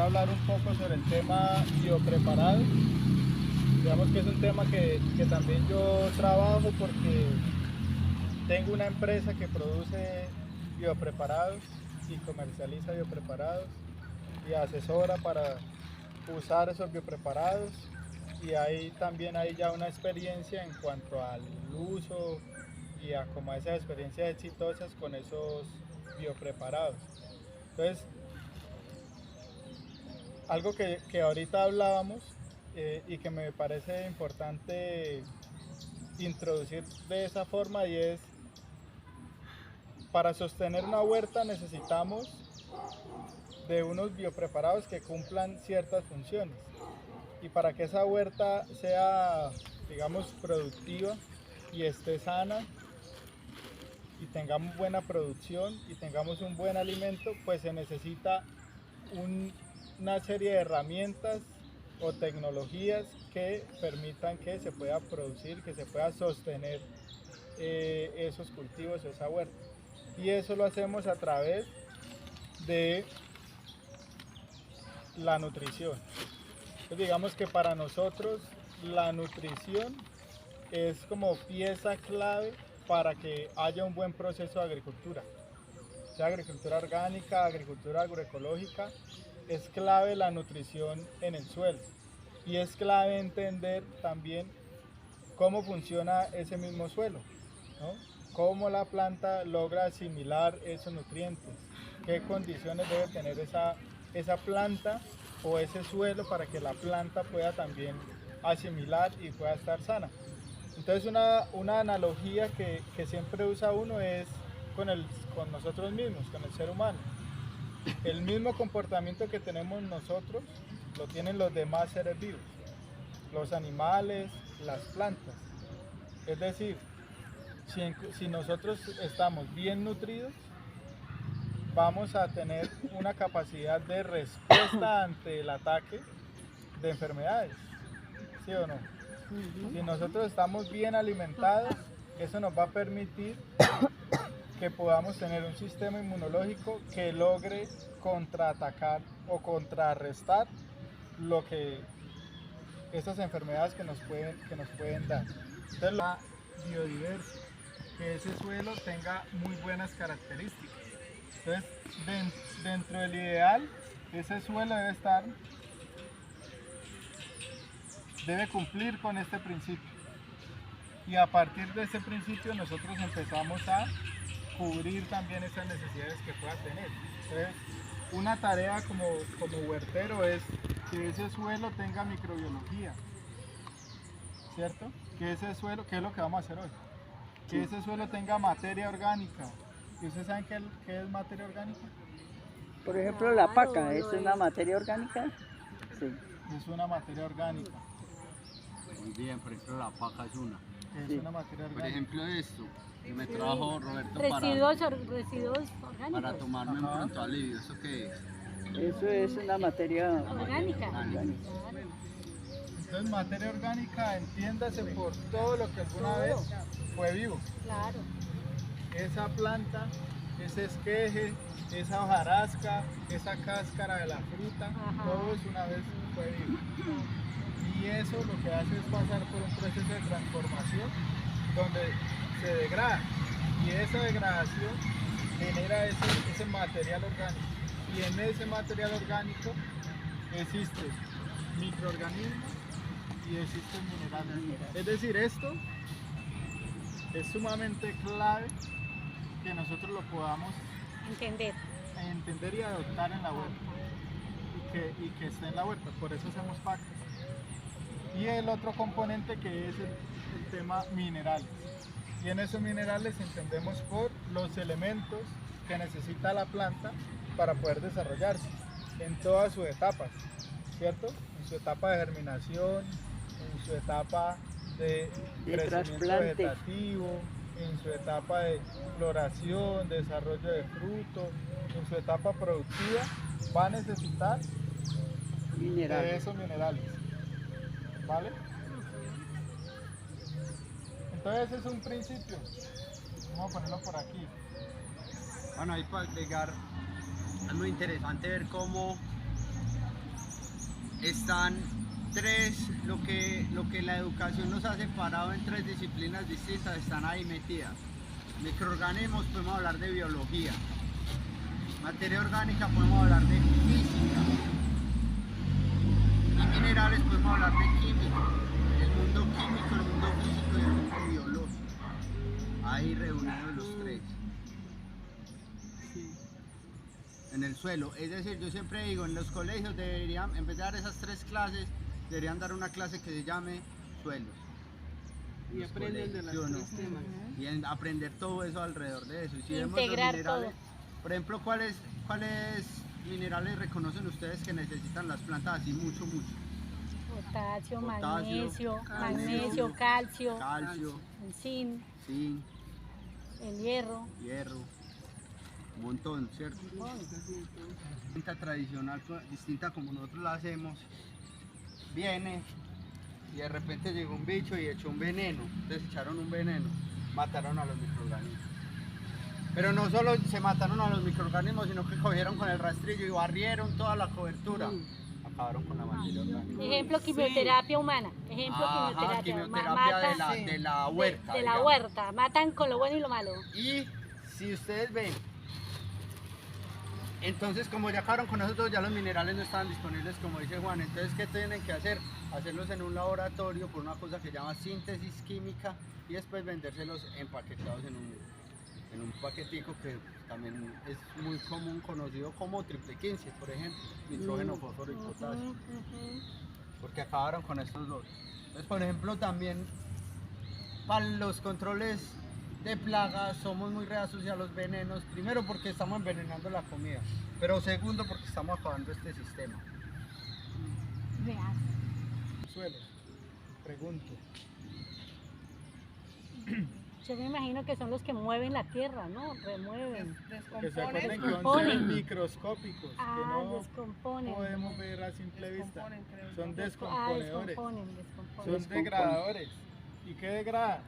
quisiera hablar un poco sobre el tema biopreparados. Digamos que es un tema que también yo trabajo porque tengo una empresa que produce biopreparados y comercializa biopreparados y asesora para usar esos biopreparados, y ahí también hay ya una experiencia en cuanto al uso y a como esas experiencias exitosas con esos biopreparados. Entonces, algo que ahorita hablábamos y que me parece importante introducir de esa forma, y es, para sostener una huerta necesitamos de unos biopreparados que cumplan ciertas funciones, y para que esa huerta sea, digamos, productiva y esté sana y tengamos buena producción y tengamos un buen alimento, pues se necesita una serie de herramientas o tecnologías que permitan que se pueda producir, que se pueda sostener esos cultivos, esa huerta. Y eso lo hacemos a través de la nutrición. Entonces, digamos que para nosotros la nutrición es como pieza clave para que haya un buen proceso de agricultura, sea agricultura orgánica, agricultura agroecológica. Es clave la nutrición en el suelo, y es clave entender también cómo funciona ese mismo suelo, ¿no? Cómo la planta logra asimilar esos nutrientes, qué condiciones debe tener esa planta o ese suelo para que la planta pueda también asimilar y pueda estar sana. Entonces una analogía que siempre usa uno es con nosotros mismos, con el ser humano. El mismo comportamiento que tenemos nosotros lo tienen los demás seres vivos, los animales, las plantas. Es decir, si nosotros estamos bien nutridos, vamos a tener una capacidad de respuesta ante el ataque de enfermedades, ¿sí o no? Si nosotros estamos bien alimentados, eso nos va a permitir que podamos tener un sistema inmunológico que logre contraatacar o contrarrestar lo que estas enfermedades que nos pueden dar. Entonces, la biodiversidad, que ese suelo tenga muy buenas características. Entonces, dentro del ideal, ese suelo debe cumplir con este principio, y a partir de ese principio nosotros empezamos a cubrir también esas necesidades que pueda tener. Entonces, una tarea como huertero es que ese suelo tenga microbiología, ¿cierto? Que ese suelo, que es lo que vamos a hacer hoy, que ese suelo tenga materia orgánica. ¿Y ustedes saben qué es materia orgánica? Por ejemplo, la paca, ¿es una materia orgánica? Sí. Es una materia orgánica. Muy bien, por ejemplo, la paca es una. Es una materia orgánica. Por ejemplo, esto que me trajo Roberto Residuos orgánicos. para tomarme un pronto alivio. ¿Eso qué es? Eso es una materia Orgánica. Entonces, materia orgánica, entiéndase por todo lo que alguna vez fue vivo. Claro. Esa planta, ese esqueje, esa hojarasca, esa cáscara de la fruta, todo eso una vez fue vivo. Y eso lo que hace es pasar por un proceso de transformación donde se degrada, y esa degradación genera ese material orgánico, y en ese material orgánico existen microorganismos y existen minerales. Es decir, esto es sumamente clave que nosotros lo podamos entender y adoptar en la huerta, y que esté en la huerta. Por eso hacemos pactos. Y el otro componente, que es el tema minerales, y en esos minerales entendemos por los elementos que necesita la planta para poder desarrollarse en todas sus etapas, ¿cierto? En su etapa de germinación, en su etapa de crecimiento vegetativo, en su etapa de floración, desarrollo de fruto, en su etapa productiva, va a necesitar de esos minerales, ¿vale? Entonces ese es un principio. Vamos a ponerlo por aquí. Bueno, ahí para agregar, es muy interesante ver cómo están lo que la educación nos ha separado en 3 disciplinas distintas, están ahí metidas. Microorganismos, podemos hablar de biología. Materia orgánica, podemos hablar de física. Y minerales, podemos hablar de química. El mundo químico, el mundo físico y el mundo biológico. Ahí reunidos los 3. En el suelo. Es decir, yo siempre digo, en los colegios deberían, en vez de dar esas 3 clases, deberían dar una clase que se llame suelos. Y aprenden de las tres temas. Y aprender todo eso alrededor de eso. Y si vemos Integrar los minerales, todo. por ejemplo, ¿cuáles minerales reconocen ustedes que necesitan las plantas así mucho? Potasio, Potasio, magnesio, calcio, Calcio, el zinc, zinc, el hierro. hierro, un montón, ¿cierto? Distinta tradicional, distinta como nosotros la hacemos, viene y de repente llegó un bicho y echó un veneno, entonces echaron un veneno, mataron a los microorganismos. Pero no solo se mataron a los microorganismos, sino que cogieron con el rastrillo y barrieron toda la cobertura. Acabaron con la materia orgánica. Ejemplo, quimioterapia humana. Ejemplo, Ajá, quimioterapia. quimioterapia de la huerta. De la digamos. huerta. Matan con lo bueno y lo malo. Y si ustedes ven, entonces como ya acabaron con nosotros, ya los minerales no estaban disponibles, como dice Juan. Entonces, ¿qué tienen que hacer? Hacerlos en un laboratorio por una cosa que se llama síntesis química y después vendérselos empaquetados en un paquetico que también es muy común, conocido como triple 15, por ejemplo, nitrógeno, fósforo y potasio, porque acabaron con estos dos. Entonces, por ejemplo, también para los controles de plagas somos muy reacios a los venenos, primero porque estamos envenenando la comida, pero segundo porque estamos acabando este sistema. Suelos. Pregunto. Yo me imagino que son los que mueven la tierra, ¿no? Remueven. Que se acuerden que son Descomponen. seres microscópicos, que Ah, no descomponen. podemos ver a simple vista. Son Ah, descomponedores, descomponen. son degradadores. ¿Y qué degrada?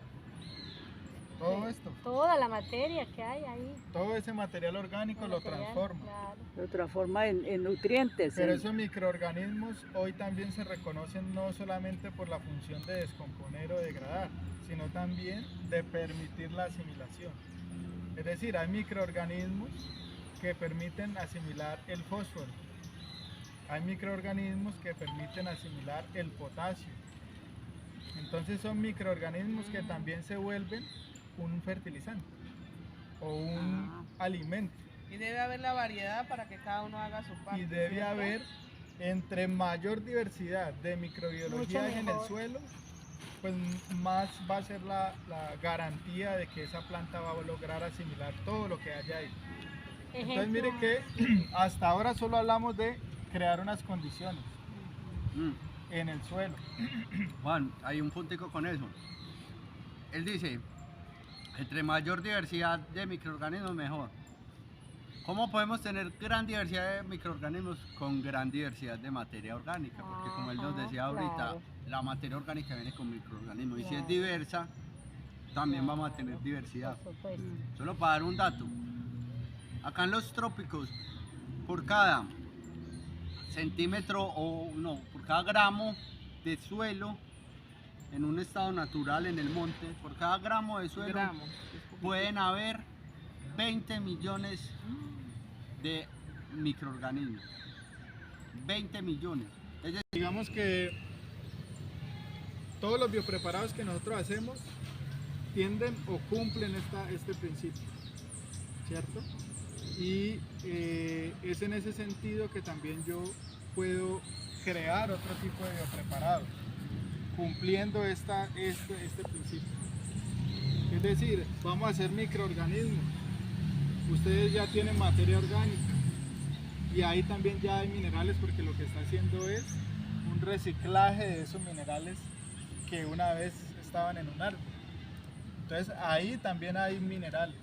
Todo esto, Toda la materia que hay ahí. todo ese material orgánico lo Material, transforma. claro. Lo transforma en nutrientes. Pero en- esos microorganismos hoy también se reconocen no solamente por la función de descomponer o degradar, sino también de permitir la asimilación. Es decir, hay microorganismos que permiten asimilar el fósforo, hay microorganismos que permiten asimilar el potasio. Entonces son microorganismos que también se vuelven un fertilizante o un alimento. Y debe haber la variedad para que cada uno haga su parte. Y debe ¿cierto? haber, entre mayor diversidad de microbiología Mucho en el mejor. suelo, pues más va a ser la garantía de que esa planta va a lograr asimilar todo lo que haya ahí. Entonces mire que hasta ahora solo hablamos de crear unas condiciones en el suelo. Juan, hay un puntico con eso. Él dice, entre mayor diversidad de microorganismos mejor. ¿Cómo podemos tener gran diversidad de microorganismos con gran diversidad de materia orgánica? Porque como él nos Ajá, decía ahorita, claro. la materia orgánica viene con microorganismos y si es Claro. diversa, también Claro. vamos a tener diversidad. Por supuesto. Solo para dar un dato, acá en los trópicos, por cada centímetro o no, por cada gramo de suelo en un estado natural en el monte, por cada gramo de suelo Gramo. pueden haber 20 millones de microorganismos. 20 millones. Es decir, Digamos que todos los biopreparados que nosotros hacemos tienden o cumplen este principio, ¿cierto? Y es en ese sentido que también yo puedo crear otro tipo de biopreparados, cumpliendo este principio. Es decir, vamos a hacer microorganismos. Ustedes ya tienen materia orgánica y ahí también ya hay minerales porque lo que está haciendo es un reciclaje de esos minerales que una vez estaban en un árbol. Entonces ahí también hay minerales,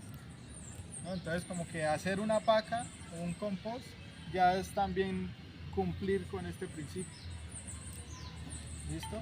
¿no? Entonces como que hacer una paca o un compost ya es también cumplir con este principio. ¿Listo?